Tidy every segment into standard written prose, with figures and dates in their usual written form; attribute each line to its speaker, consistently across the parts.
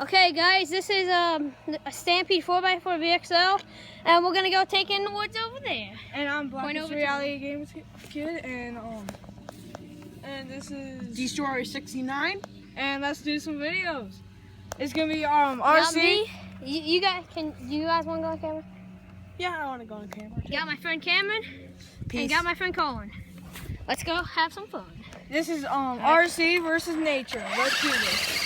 Speaker 1: Okay guys, this is a Stampede 4x4 VXL, and we're gonna go take in the woods over there.
Speaker 2: And I'm Blackest Reality Games Kid, and this is
Speaker 3: Destroyer 69.
Speaker 2: And let's do some videos. It's gonna be RC.
Speaker 1: You guys want to go on camera?
Speaker 3: Yeah, I want to go on camera.
Speaker 1: Got my friend Cameron.
Speaker 3: Peace.
Speaker 1: And got my friend Colin. Let's go have some fun.
Speaker 2: This is RC versus nature. Let's do this.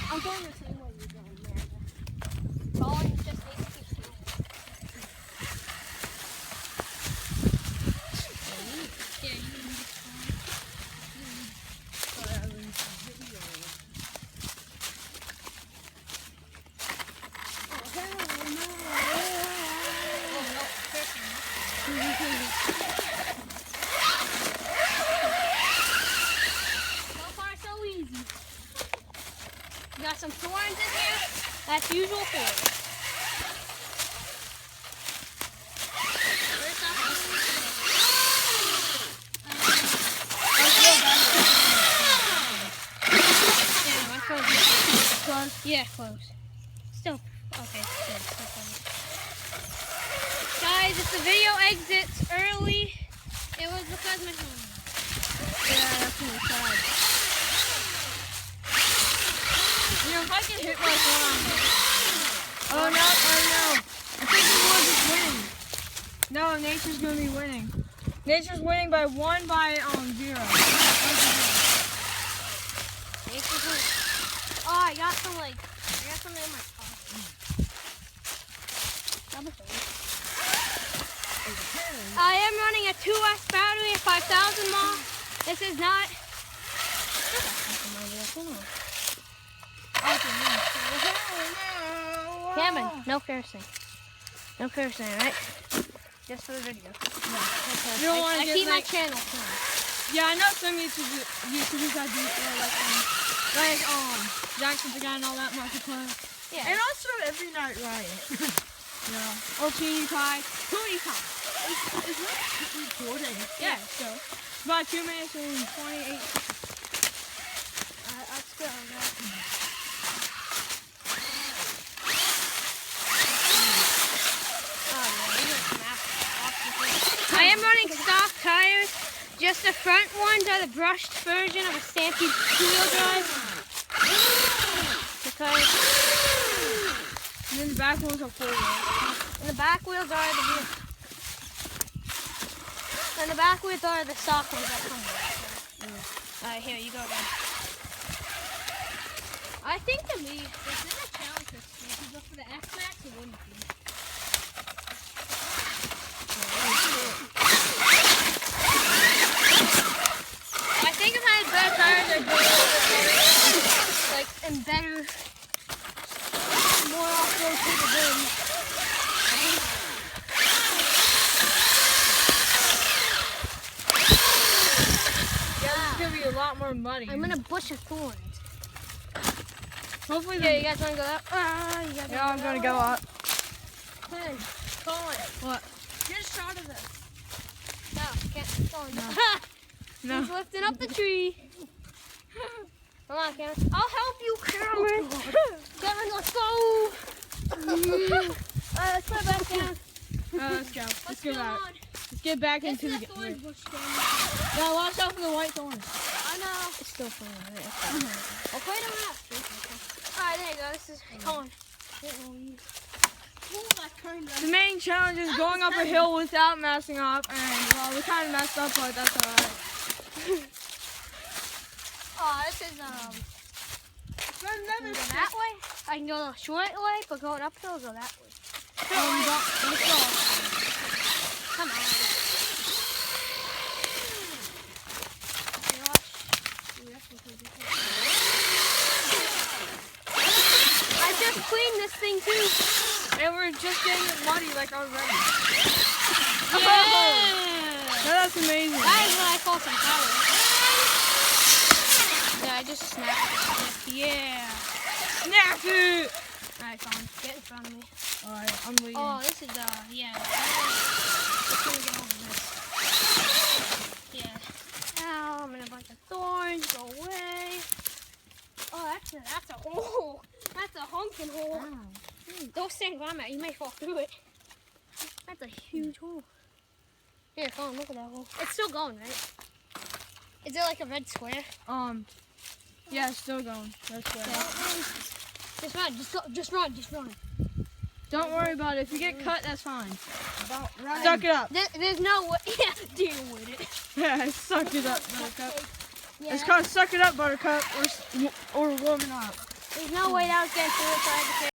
Speaker 1: I'm going the same way you're going, Amanda. Colin just needs to keep swimming. Yeah, you need to got some thorns in here. That's usual for it. Yeah, my phone's close. Yeah, close. Still okay. Still close. Guys, if the video exits early, it was because my phone.
Speaker 2: Yeah, that's really sad. You know, if I get hit by one, oh no! I think the woods is winning. No, nature's gonna be winning. Nature's winning by 0.
Speaker 1: Nature's winning. Oh, I got some in my pocket. I am running a 2S battery at 5,000 mAh. This is not. Cameron, no kerosene. No kerosene, right? Just for the video. No,
Speaker 2: you don't want to get
Speaker 1: keep
Speaker 2: like,
Speaker 1: my channel clean.
Speaker 2: Yeah, I know some YouTubers that do like Jackson the guy and all that marketplace.
Speaker 1: Yeah.
Speaker 3: And also every night riot.
Speaker 2: Yeah. Or PewDiePie. PewDiePie.
Speaker 3: Is that recording?
Speaker 2: Yeah, so it's about 2 minutes and 28.
Speaker 1: Let's go. I am running stock tires. Just the front ones are the brushed version of a Stampede 2-wheel drive. Because
Speaker 2: And then the back ones are 4-wheel.
Speaker 1: and the back wheels are the wheels. And the back wheels are the stock ones that come with it. Alright, here you go then. I think to me, this is a challenge for me to go for the X-Max or wouldn't be. I think if I had better tires, I'd go like and better, more off-road capability.
Speaker 2: Yeah, it's gonna be a lot more muddy.
Speaker 1: I'm in a bush of thorns.
Speaker 2: Hopefully,
Speaker 1: Yeah, you guys want to go up?
Speaker 2: Yeah, I'm gonna go up.
Speaker 1: Hey, Colin.
Speaker 2: What?
Speaker 1: Get a shot of this. No, can't. Colin, no.
Speaker 2: No.
Speaker 1: He's lifting up the tree. Come on, Cameron. I'll help you, Cameron. Cameron, let's go. Let's go back down.
Speaker 2: Let's go. Let's go back.
Speaker 1: On.
Speaker 2: Let's get back
Speaker 1: This
Speaker 2: into
Speaker 1: is
Speaker 2: the
Speaker 1: a thorn bush, Cameron.
Speaker 2: Yeah, watch out for the white thorns.
Speaker 1: I know. It's still fun. I'll play it around. Alright, there you go. This is Colin.
Speaker 2: The main challenge is going up a hill without messing up, and well, we kind of messed up, but that's alright.
Speaker 1: Oh, this is I can go that way. I can go the short way, but going uphill, go that way.
Speaker 2: Let's go.
Speaker 1: Come on. I just cleaned this thing too.
Speaker 2: And we're just getting it muddy like already.
Speaker 1: Yeah.
Speaker 2: That's amazing.
Speaker 1: That is what I call some power. Yeah, I just snapped it. Yeah.
Speaker 2: Snap it!
Speaker 1: Alright, Colin, get in front of me.
Speaker 2: Alright, I'm leaving.
Speaker 1: Oh, this is, yeah. Let's get over this. Yeah. Now I'm in a bunch of thorns. boys, go away. Oh, that's a hole. That's a honking hole. Don't stand on it. You may fall through it. That's a huge hole. Here, come on, look at that hole. It's still going, right? Is it like a red square?
Speaker 2: Yeah, it's still going. That's good.
Speaker 1: Just run, just run, just run.
Speaker 2: Don't worry about it. If you get cut, that's fine.
Speaker 3: About running.
Speaker 2: Suck it up.
Speaker 1: There's no way. Yeah, deal with it.
Speaker 2: Yeah, suck it up, Buttercup.
Speaker 1: Yeah,
Speaker 2: It's called Suck It Up, Buttercup, or warming up.
Speaker 1: there's no way that was getting through it, so I had to